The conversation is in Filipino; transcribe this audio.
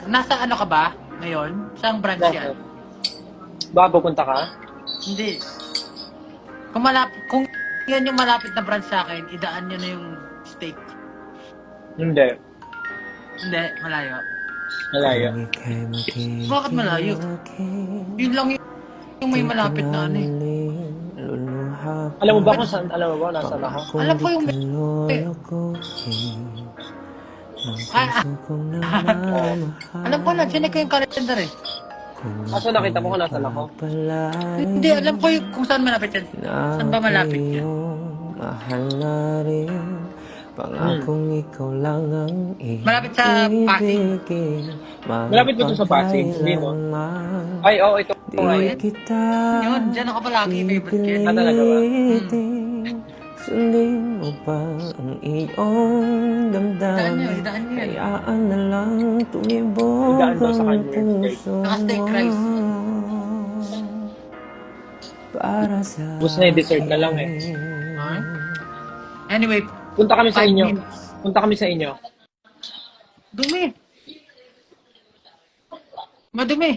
Nasa ano ka ba ngayon? Saang branch yan? Bakit? Baka pupunta ka? Hindi. Kung yan yung malapit na branch sa akin, idaan nyo na yung steak. Hindi. Hindi, malayo. Malayo. Bakit malayo? Yun lang yung may malapit na ano eh. Alam mo ba kung saan? Alam mo ba nasaan ako? Alam ko yung alam ko na, sinek ko yung calendar eh. Kaso nakita mo kung nasaan ako? Hindi, alam ko yung kung saan malapit yan. Saan ba malapit yan? Pangakong ikaw lang ang Malapit sa Pasig. Malapit ba ito sa Pasig? Hindi mo? Ay, oo, ito. Ay, Yun, dyan ako palagi favorite ko yan. talaga ba? Sundin mo pa ang iyong damdamin. Idaan nyo yan. Hayaan na lang tumibok Idaan daw sa ang kanya yung puso Naka-steak rice. mo. Para sa Bus na i-dessert na lang eh. Huh? Anyway, Punta kami sa 5 inyo. minutes. Punta kami sa inyo. Dumi. Madumi.